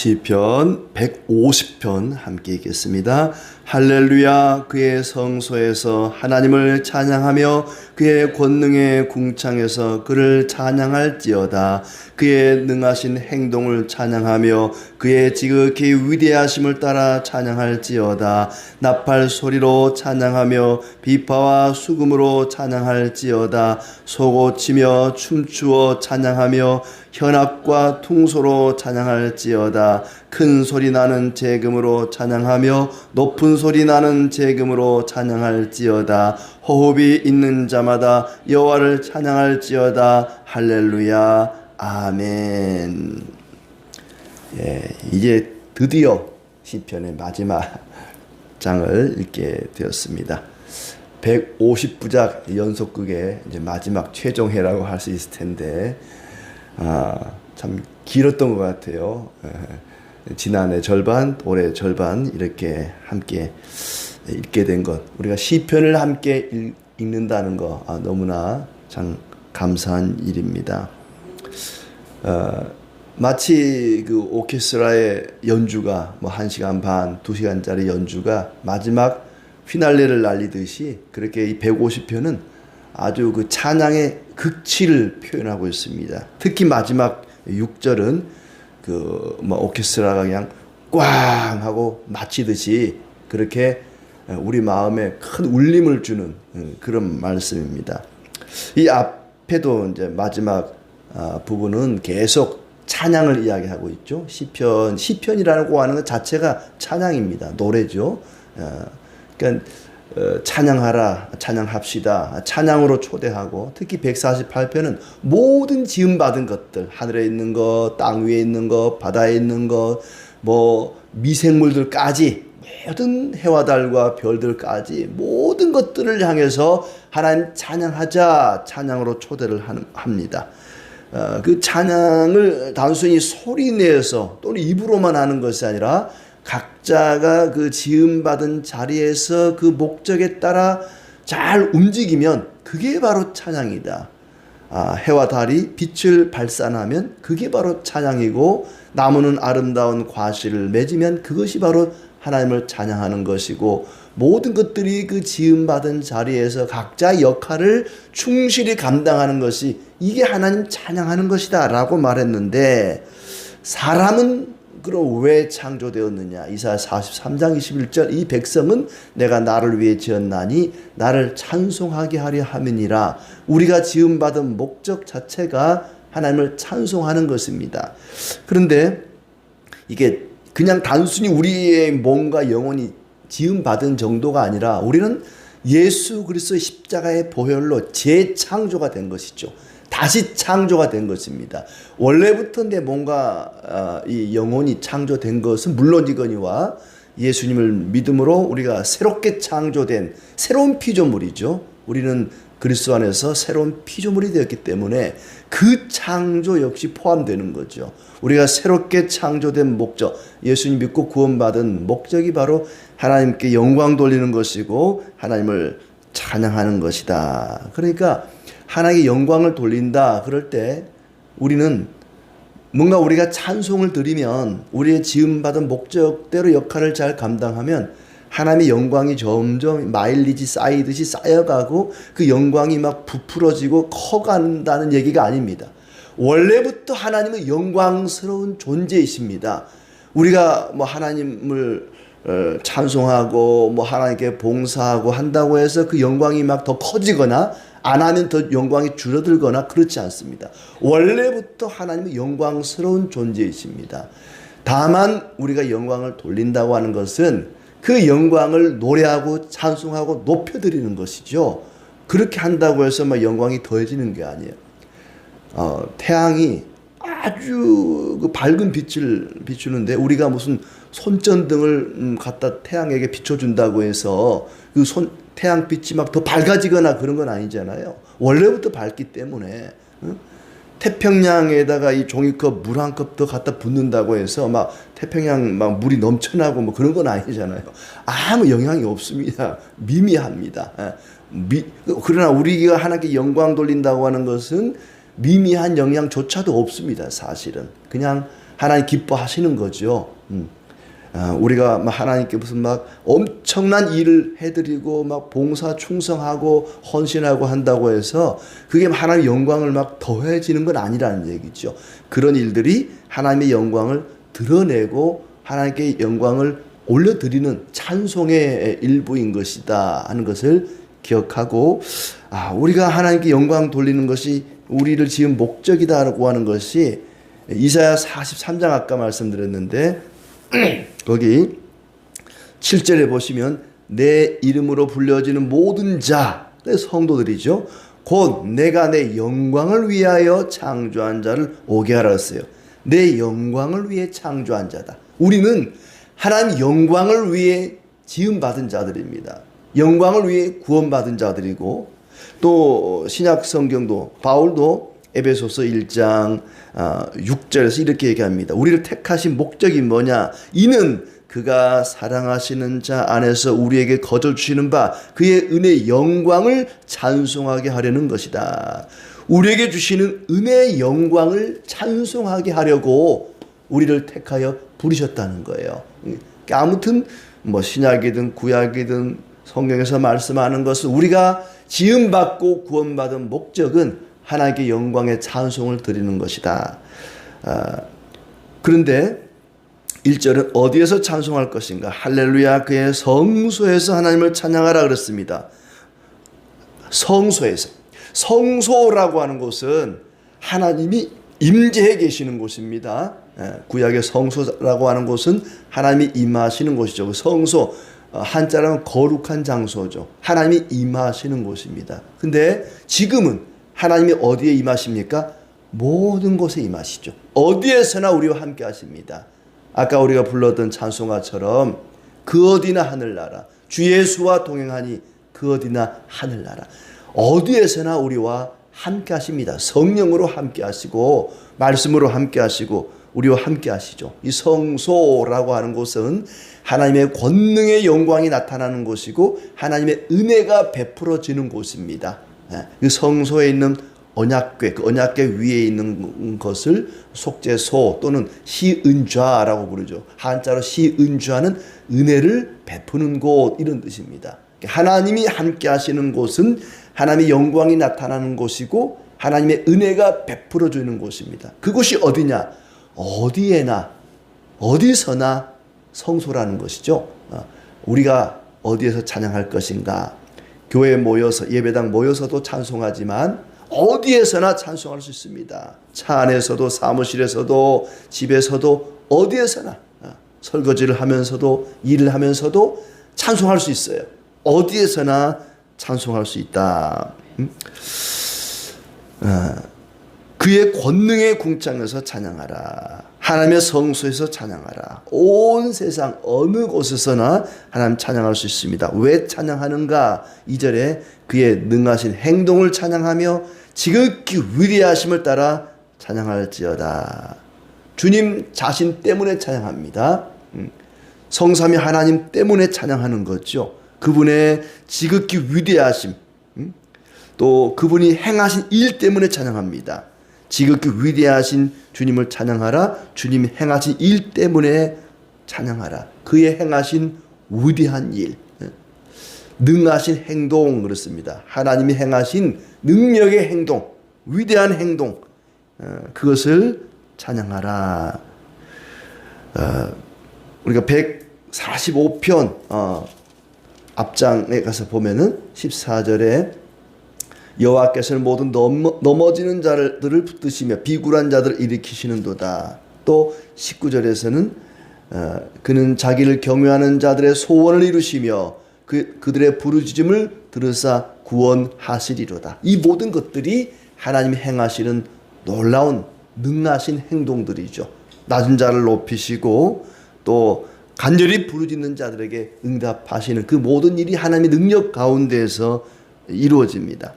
시편 150편 함께 읽겠습니다. 할렐루야. 그의 성소에서 하나님을 찬양하며 그의 권능의 궁창에서 그를 찬양할지어다. 그의 능하신 행동을 찬양하며 그의 지극히 위대하심을 따라 찬양할지어다. 나팔 소리로 찬양하며 비파와 수금으로 찬양할지어다. 소고치며 춤추어 찬양하며 현악과 퉁소로 찬양할지어다. 큰 소리 나는 재금으로 찬양하며 높은 소리 나는 재금으로 찬양할지어다. 호흡이 있는 자마다 여호와를 찬양할지어다. 할렐루야. 아멘. 이제 드디어 시편의 마지막 장을 읽게 되었습니다. 150부작 연속극의 이제 마지막 최종회라고 할 수 있을 텐데 참 길었던 것 같아요. 지난해 절반, 올해 절반 이렇게 함께 읽게 된 것, 우리가 시편을 함께 읽는다는 거 너무나 참 감사한 일입니다. 마치 그 오케스트라의 연주가 1시간 반, 2시간짜리 연주가 마지막 피날레를 날리듯이 그렇게 이 150편은 아주 그 찬양의 극치를 표현하고 있습니다. 특히 마지막 6절은 그 오케스트라가 그냥 꽝 하고 마치듯이 그렇게 우리 마음에 큰 울림을 주는 그런 말씀입니다. 이 앞에도 이제 마지막 부분은 계속 찬양을 이야기하고 있죠. 시편이라고 하는 것 자체가 찬양입니다. 노래죠. 그러니까 찬양하라, 찬양합시다, 찬양으로 초대하고, 특히 148편은 모든 지음받은 것들, 하늘에 있는 것, 땅 위에 있는 것, 바다에 있는 것, 미생물들까지, 모든 해와 달과 별들까지 모든 것들을 향해서 하나님 찬양하자, 찬양으로 초대를 합니다. 그 찬양을 단순히 소리내서 또는 입으로만 하는 것이 아니라 각자가 그 지음받은 자리에서 그 목적에 따라 잘 움직이면 그게 바로 찬양이다. 해와 달이 빛을 발산하면 그게 바로 찬양이고, 나무는 아름다운 과실을 맺으면 그것이 바로 하나님을 찬양하는 것이고, 모든 것들이 그 지음받은 자리에서 각자의 역할을 충실히 감당하는 것이 이게 하나님 찬양하는 것이다 라고 말했는데, 사람은 그럼 왜 창조되었느냐? 이사야 43장 21절, 이 백성은 내가 나를 위해 지었나니 나를 찬송하게 하려 함이니라. 우리가 지음받은 목적 자체가 하나님을 찬송하는 것입니다. 그런데 이게 그냥 단순히 우리의 몸과 영혼이 지음받은 정도가 아니라 우리는 예수 그리스도의 십자가의 보혈로 재창조가 된 것이죠. 다시 창조가 된 것입니다. 원래부터 내 몸과 이 영혼이 창조된 것은 물론이거니와 예수님을 믿음으로 우리가 새롭게 창조된 새로운 피조물이죠. 우리는 그리스도 안에서 새로운 피조물이 되었기 때문에 그 창조 역시 포함되는 거죠. 우리가 새롭게 창조된 목적, 예수님 믿고 구원받은 목적이 바로 하나님께 영광 돌리는 것이고 하나님을 찬양하는 것이다. 그러니까 하나님께 영광을 돌린다 그럴 때 우리는 뭔가 우리가 찬송을 드리면, 우리의 지음받은 목적대로 역할을 잘 감당하면 하나님의 영광이 점점 마일리지 쌓이듯이 쌓여가고 그 영광이 막 부풀어지고 커간다는 얘기가 아닙니다. 원래부터 하나님은 영광스러운 존재이십니다. 우리가 하나님을 찬송하고 하나님께 봉사하고 한다고 해서 그 영광이 막 더 커지거나 안 하면 더 영광이 줄어들거나 그렇지 않습니다. 원래부터 하나님은 영광스러운 존재이십니다. 다만 우리가 영광을 돌린다고 하는 것은 그 영광을 노래하고 찬송하고 높여드리는 것이죠. 그렇게 한다고 해서 영광이 더해지는 게 아니에요. 태양이 아주 그 밝은 빛을 비추는데 우리가 무슨 손전등을 갖다 태양에게 비춰준다고 해서 그 태양빛이 막 더 밝아지거나 그런 건 아니잖아요. 원래부터 밝기 때문에. 태평양에다가 이 종이컵 물 한 컵 더 갖다 붓는다고 해서 막 태평양 막 물이 넘쳐나고 그런 건 아니잖아요. 아무 영향이 없습니다. 미미합니다. 그러나 우리가 하나님께 영광 돌린다고 하는 것은 미미한 영향조차도 없습니다. 사실은 그냥 하나님 기뻐하시는 거죠. 우리가 막 하나님께 무슨 막 엄청난 일을 해드리고 막 봉사 충성하고 헌신하고 한다고 해서 그게 하나님의 영광을 막 더해지는 건 아니라는 얘기죠. 그런 일들이 하나님의 영광을 드러내고 하나님께 영광을 올려드리는 찬송의 일부인 것이다 하는 것을 기억하고, 우리가 하나님께 영광 돌리는 것이 우리를 지은 목적이다라고 하는 것이 이사야 43장 아까 말씀드렸는데 거기 7절에 보시면 내 이름으로 불려지는 모든 자, 성도들이죠. 곧 내가 내 영광을 위하여 창조한 자를 오게 하라 했어요. 내 영광을 위해 창조한 자다. 우리는 하나님 영광을 위해 지음받은 자들입니다. 영광을 위해 구원받은 자들이고, 또 신약 성경도 바울도 에베소서 1장 6절에서 이렇게 얘기합니다. 우리를 택하신 목적이 뭐냐? 이는 그가 사랑하시는 자 안에서 우리에게 거저 주시는 바 그의 은혜의 영광을 찬송하게 하려는 것이다. 우리에게 주시는 은혜의 영광을 찬송하게 하려고 우리를 택하여 부르셨다는 거예요. 아무튼 뭐 신약이든 구약이든 성경에서 말씀하는 것은 우리가 지음받고 구원받은 목적은 하나님께 영광의 찬송을 드리는 것이다. 그런데 1절은 어디에서 찬송할 것인가? 할렐루야 그의 성소에서 하나님을 찬양하라 그랬습니다. 성소에서. 성소라고 하는 곳은 하나님이 임재해 계시는 곳입니다. 구약의 성소라고 하는 곳은 하나님이 임하시는 곳이죠. 성소, 한자로는 거룩한 장소죠. 하나님이 임하시는 곳입니다. 근데 지금은 하나님이 어디에 임하십니까? 모든 곳에 임하시죠. 어디에서나 우리와 함께 하십니다. 아까 우리가 불렀던 찬송가처럼 그 어디나 하늘나라, 주 예수와 동행하니 그 어디나 하늘나라. 어디에서나 우리와 함께 하십니다. 성령으로 함께 하시고 말씀으로 함께 하시고 우리와 함께 하시죠. 이 성소라고 하는 곳은 하나님의 권능의 영광이 나타나는 곳이고 하나님의 은혜가 베풀어지는 곳입니다. 그 성소에 있는 언약궤, 그 언약궤 위에 있는 것을 속죄소 또는 시은좌라고 부르죠. 한자로 시은좌는 은혜를 베푸는 곳 이런 뜻입니다. 하나님이 함께 하시는 곳은 하나님의 영광이 나타나는 곳이고 하나님의 은혜가 베풀어지는 곳입니다. 그곳이 어디냐? 어디에나 어디서나 성소라는 것이죠. 우리가 어디에서 찬양할 것인가? 교회에 모여서 예배당 모여서도 찬송하지만 어디에서나 찬송할 수 있습니다. 차 안에서도 사무실에서도 집에서도 어디에서나 설거지를 하면서도 일을 하면서도 찬송할 수 있어요. 어디에서나 찬송할 수 있다. 그의 권능의 궁창에서 찬양하라. 하나님의 성소에서 찬양하라. 온 세상 어느 곳에서나 하나님 찬양할 수 있습니다. 왜 찬양하는가? 2절에 그의 능하신 행동을 찬양하며 지극히 위대하심을 따라 찬양할지어다. 주님 자신 때문에 찬양합니다. 성삼위 하나님 때문에 찬양하는 거죠. 그분의 지극히 위대하심, 또 그분이 행하신 일 때문에 찬양합니다. 지극히 위대하신 주님을 찬양하라. 주님이 행하신 일 때문에 찬양하라. 그의 행하신 위대한 일, 능하신 행동 그렇습니다. 하나님이 행하신 능력의 행동, 위대한 행동, 그것을 찬양하라. 우리가 145편 앞장에 가서 보면은 14절에 여호와께서는 모든 넘어지는 자들을 붙드시며 비굴한 자들을 일으키시는도다. 또 19절에서는 그는 자기를 경외하는 자들의 소원을 이루시며 그들의 부르짖음을 들으사 구원하시리로다. 이 모든 것들이 하나님이 행하시는 놀라운 능하신 행동들이죠. 낮은 자를 높이시고 또 간절히 부르짖는 자들에게 응답하시는 그 모든 일이 하나님의 능력 가운데에서 이루어집니다.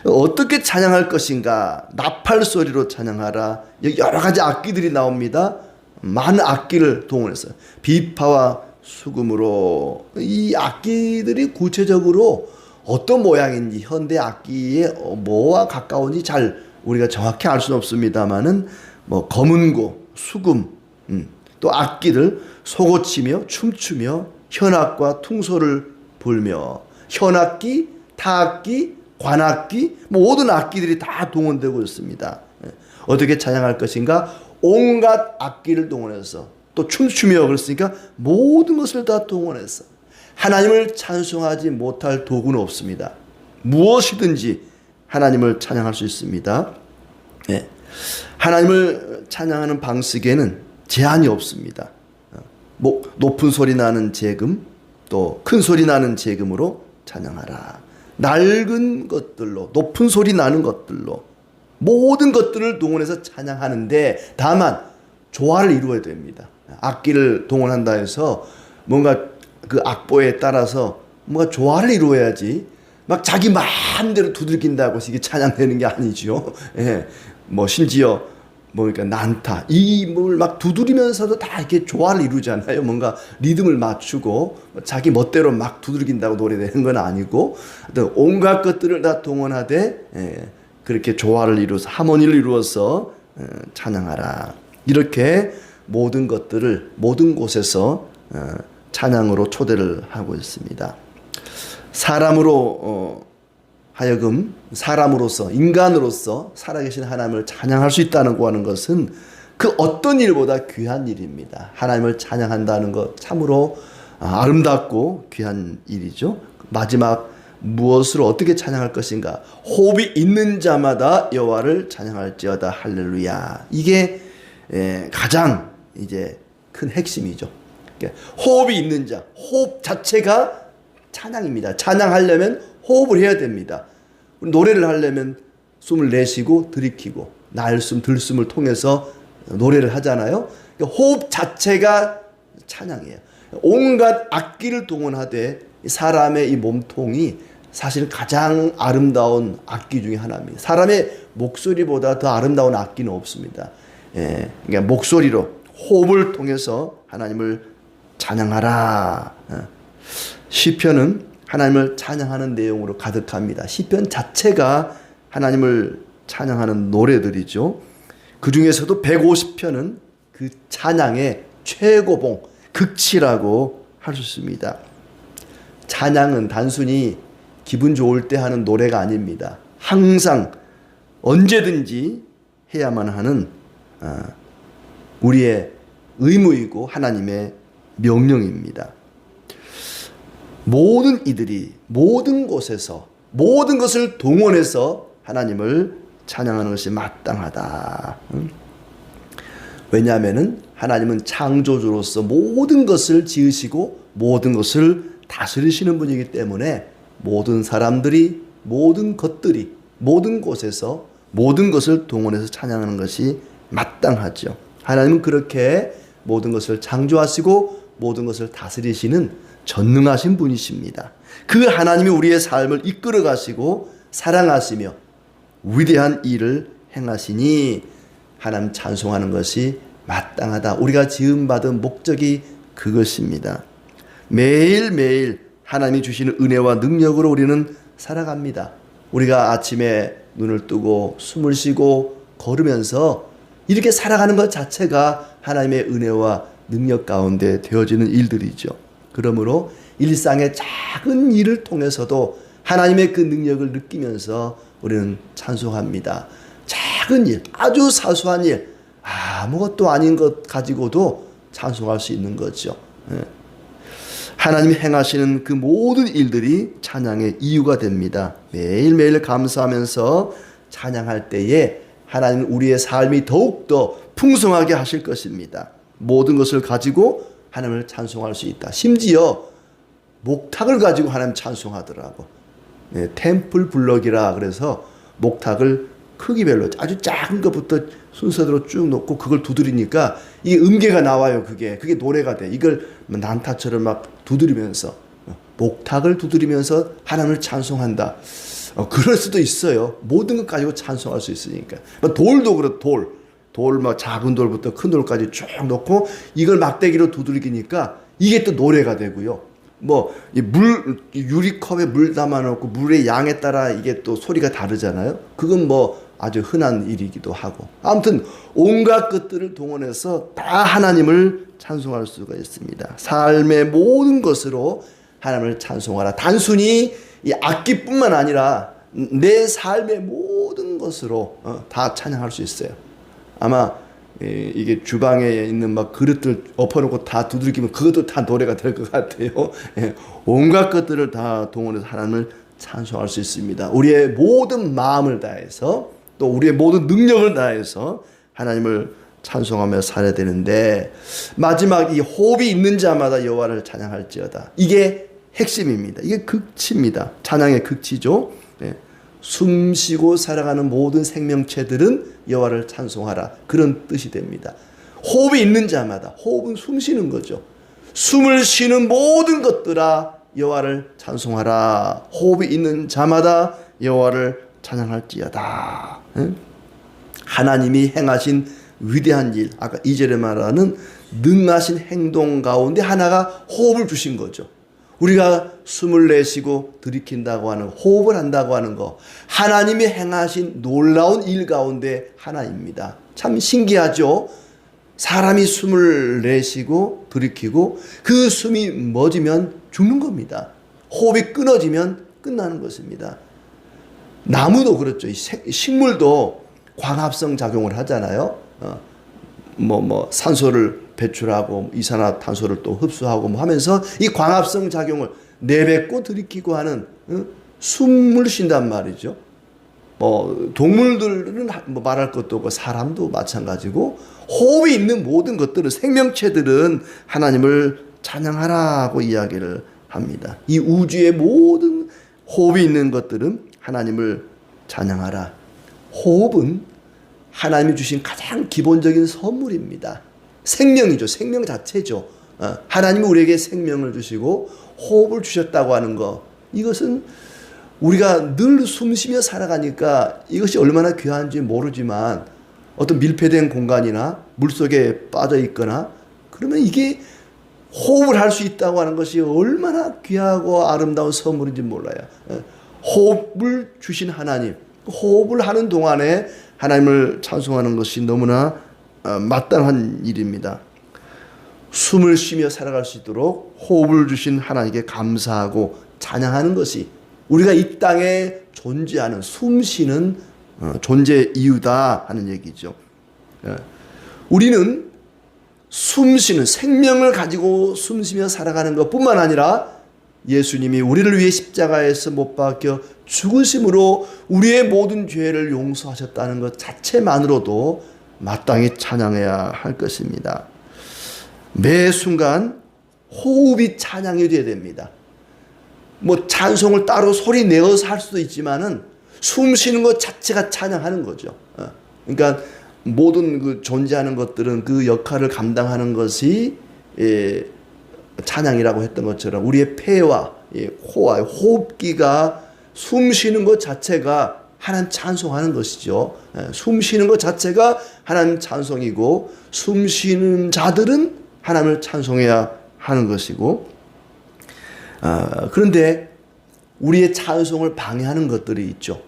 어떻게 찬양할 것인가? 나팔 소리로 찬양하라. 여러 가지 악기들이 나옵니다. 많은 악기를 동원해서 비파와 수금으로, 이 악기들이 구체적으로 어떤 모양인지 현대 악기의 뭐와 가까운지 잘 우리가 정확히 알 수는 없습니다만은 뭐 검은고, 수금, 또 악기들 소고치며 춤추며 현악과 퉁소를 불며 현악기, 타악기, 관악기 모든 악기들이 다 동원되고 있습니다. 어떻게 찬양할 것인가? 온갖 악기를 동원해서 또 춤추며 그랬으니까 모든 것을 다 동원해서 하나님을 찬송하지 못할 도구는 없습니다. 무엇이든지 하나님을 찬양할 수 있습니다. 네. 하나님을 찬양하는 방식에는 제한이 없습니다. 높은 소리 나는 재금, 또 큰 소리 나는 재금으로 찬양하라. 낡은 것들로, 높은 소리 나는 것들로 모든 것들을 동원해서 찬양하는데 다만 조화를 이루어야 됩니다. 악기를 동원한다 해서 뭔가 그 악보에 따라서 뭔가 조화를 이루어야지 막 자기 마음대로 두들긴다고 해서 이게 찬양되는 게 아니죠. 예. 뭐 심지어 그러니까 난타 이 뭘 막 두드리면서도 다 이렇게 조화를 이루잖아요. 뭔가 리듬을 맞추고 자기 멋대로 막 두들긴다고 노래되는 건 아니고 온갖 것들을 다 동원하되 그렇게 조화를 이루어서 하모니를 이루어서 찬양하라. 이렇게 모든 것들을 모든 곳에서 찬양으로 초대를 하고 있습니다. 사람으로 하여금 사람으로서 인간으로서 살아계신 하나님을 찬양할 수 있다고 하는 것은 그 어떤 일보다 귀한 일입니다. 하나님을 찬양한다는 것 참으로 아름답고 귀한 일이죠. 마지막 무엇으로 어떻게 찬양할 것인가? 호흡이 있는 자마다 여호와를 찬양할지어다 할렐루야. 이게 가장 이제 큰 핵심이죠. 호흡이 있는 자, 호흡 자체가 찬양입니다. 찬양하려면 호흡을 해야 됩니다. 노래를 하려면 숨을 내쉬고 들이키고 날숨 들숨을 통해서 노래를 하잖아요. 호흡 자체가 찬양이에요. 온갖 악기를 동원하되 사람의 이 몸통이 사실 가장 아름다운 악기 중에 하나입니다. 사람의 목소리보다 더 아름다운 악기는 없습니다. 그러니까 목소리로 호흡을 통해서 하나님을 찬양하라. 시편은 하나님을 찬양하는 내용으로 가득합니다. 시편 자체가 하나님을 찬양하는 노래들이죠. 그 중에서도 150편은 그 찬양의 최고봉, 극치라고 할 수 있습니다. 찬양은 단순히 기분 좋을 때 하는 노래가 아닙니다. 항상 언제든지 해야만 하는 우리의 의무이고 하나님의 명령입니다. 모든 이들이 모든 곳에서 모든 것을 동원해서 하나님을 찬양하는 것이 마땅하다. 왜냐하면 하나님은 창조주로서 모든 것을 지으시고 모든 것을 다스리시는 분이기 때문에 모든 사람들이 모든 것들이 모든 곳에서 모든 것을 동원해서 찬양하는 것이 마땅하죠. 하나님은 그렇게 모든 것을 창조하시고 모든 것을 다스리시는 전능하신 분이십니다. 그 하나님이 우리의 삶을 이끌어 가시고 사랑하시며 위대한 일을 행하시니 하나님 찬송하는 것이 마땅하다. 우리가 지음받은 목적이 그것입니다. 매일매일 하나님이 주시는 은혜와 능력으로 우리는 살아갑니다. 우리가 아침에 눈을 뜨고 숨을 쉬고 걸으면서 이렇게 살아가는 것 자체가 하나님의 은혜와 능력 가운데 되어지는 일들이죠. 그러므로 일상의 작은 일을 통해서도 하나님의 그 능력을 느끼면서 우리는 찬송합니다. 작은 일, 아주 사소한 일, 아무것도 아닌 것 가지고도 찬송할 수 있는 거죠. 하나님이 행하시는 그 모든 일들이 찬양의 이유가 됩니다. 매일매일 감사하면서 찬양할 때에 하나님은 우리의 삶이 더욱더 풍성하게 하실 것입니다. 모든 것을 가지고 하나님을 찬송할 수 있다. 심지어 목탁을 가지고 하나님 찬송하더라고. 템플 블럭이라 그래서 목탁을 크기별로 아주 작은 것부터 순서대로 쭉 놓고 그걸 두드리니까 이게 음계가 나와요. 그게 노래가 돼. 이걸 난타처럼 막 두드리면서 목탁을 두드리면서 하나님을 찬송한다. 그럴 수도 있어요. 모든 것 가지고 찬송할 수 있으니까. 돌도 그렇 돌 막 작은 돌부터 큰 돌까지 쭉 놓고 이걸 막대기로 두들기니까 이게 또 노래가 되고요. 유리컵에 물 담아놓고 물의 양에 따라 이게 또 소리가 다르잖아요. 그건 아주 흔한 일이기도 하고, 아무튼 온갖 것들을 동원해서 다 하나님을 찬송할 수가 있습니다. 삶의 모든 것으로 하나님을 찬송하라. 단순히 이 악기뿐만 아니라 내 삶의 모든 것으로 다 찬양할 수 있어요. 아마 이게 주방에 있는 막 그릇들 엎어놓고 다 두들기면 그것도 다 노래가 될 것 같아요. 온갖 것들을 다 동원해서 하나님을 찬송할 수 있습니다. 우리의 모든 마음을 다해서, 또 우리의 모든 능력을 다해서 하나님을 찬송하며 살아야 되는데, 마지막 이 호흡이 있는 자마다 여호와를 찬양할지어다. 이게 핵심입니다. 이게 극치입니다. 찬양의 극치죠. 숨 쉬고 살아가는 모든 생명체들은 여호와를 찬송하라, 그런 뜻이 됩니다. 호흡이 있는 자마다, 호흡은 숨 쉬는 거죠. 숨을 쉬는 모든 것들아 여호와를 찬송하라. 호흡이 있는 자마다 여호와를 찬양할지어다. 하나님이 행하신 위대한 일, 아까 2절에 말하는 능하신 행동 가운데 하나가 호흡을 주신 거죠. 우리가 숨을 내쉬고 들이킨다고 하는, 호흡을 한다고 하는 거, 하나님이 행하신 놀라운 일 가운데 하나입니다. 참 신기하죠. 사람이 숨을 내쉬고 들이키고 그 숨이 멎으면 죽는 겁니다. 호흡이 끊어지면 끝나는 것입니다. 나무도 그렇죠. 식물도 광합성 작용을 하잖아요. 산소를 배출하고 이산화탄소를 또 흡수하고 하면서 이 광합성 작용을 내뱉고 들이키고 하는 숨을 쉰단 말이죠. 동물들은 말할 것도 없고 사람도 마찬가지고, 호흡이 있는 모든 것들은, 생명체들은 하나님을 찬양하라고 이야기를 합니다. 이 우주의 모든 호흡이 있는 것들은 하나님을 찬양하라. 호흡은 하나님이 주신 가장 기본적인 선물입니다. 생명이죠. 생명 자체죠. 하나님이 우리에게 생명을 주시고 호흡을 주셨다고 하는 것, 이것은 우리가 늘 숨쉬며 살아가니까 이것이 얼마나 귀한지 모르지만, 어떤 밀폐된 공간이나 물속에 빠져 있거나 그러면 이게 호흡을 할 수 있다고 하는 것이 얼마나 귀하고 아름다운 선물인지 몰라요. 호흡을 주신 하나님, 호흡을 하는 동안에 하나님을 찬송하는 것이 너무나 마땅한 일입니다. 숨을 쉬며 살아갈 수 있도록 호흡을 주신 하나님께 감사하고 찬양하는 것이 우리가 이 땅에 존재하는, 숨 쉬는 존재 이유다 하는 얘기죠. 우리는 숨 쉬는, 생명을 가지고 숨 쉬며 살아가는 것뿐만 아니라 예수님이 우리를 위해 십자가에서 못 박혀 죽으심으로 우리의 모든 죄를 용서하셨다는 것 자체만으로도 마땅히 찬양해야 할 것입니다. 매 순간 호흡이 찬양이 되어야 됩니다. 찬송을 따로 소리 내어서 할 수도 있지만은 숨 쉬는 것 자체가 찬양하는 거죠. 그러니까 모든 그 존재하는 것들은 그 역할을 감당하는 것이 찬양이라고 했던 것처럼 우리의 폐와 코와 호흡기가 숨 쉬는 것 자체가 하나님 찬송하는 것이죠. 숨 쉬는 것 자체가 하나님 찬송이고, 숨 쉬는 자들은 하나님을 찬송해야 하는 것이고, 그런데 우리의 찬송을 방해하는 것들이 있죠.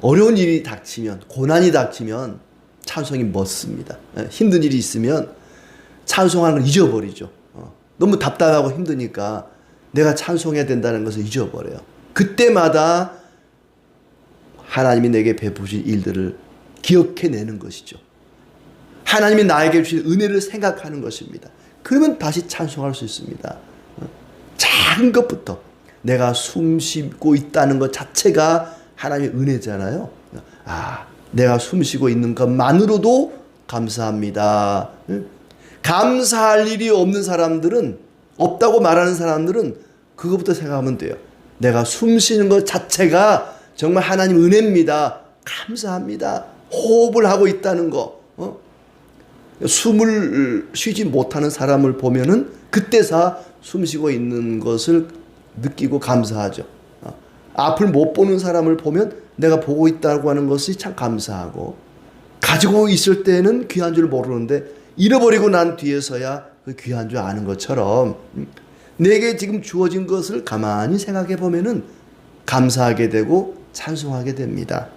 어려운 일이 닥치면, 고난이 닥치면 찬송이 멎습니다. 힘든 일이 있으면 찬송하는 걸 잊어버리죠. 너무 답답하고 힘드니까 내가 찬송해야 된다는 것을 잊어버려요. 그때마다 하나님이 내게 베푸신 일들을 기억해내는 것이죠. 하나님이 나에게 주신 은혜를 생각하는 것입니다. 그러면 다시 찬송할 수 있습니다. 작은 것부터, 내가 숨 쉬고 있다는 것 자체가 하나님의 은혜잖아요. 내가 숨 쉬고 있는 것만으로도 감사합니다. 감사할 일이 없는 사람들은, 없다고 말하는 사람들은 그것부터 생각하면 돼요. 내가 숨 쉬는 것 자체가 정말 하나님 은혜입니다. 감사합니다. 호흡을 하고 있다는 거. 숨을 쉬지 못하는 사람을 보면은 그때서 숨 쉬고 있는 것을 느끼고 감사하죠. 앞을 못 보는 사람을 보면 내가 보고 있다고 하는 것이 참 감사하고, 가지고 있을 때는 귀한 줄 모르는데 잃어버리고 난 뒤에서야 그 귀한 줄 아는 것처럼, 내게 지금 주어진 것을 가만히 생각해 보면은 감사하게 되고 찬송하게 됩니다.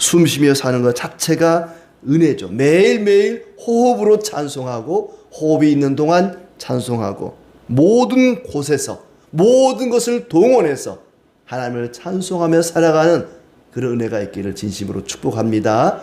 숨쉬며 사는 것 자체가 은혜죠. 매일매일 호흡으로 찬송하고 호흡이 있는 동안 찬송하고 모든 곳에서 모든 것을 동원해서 하나님을 찬송하며 살아가는 그런 은혜가 있기를 진심으로 축복합니다.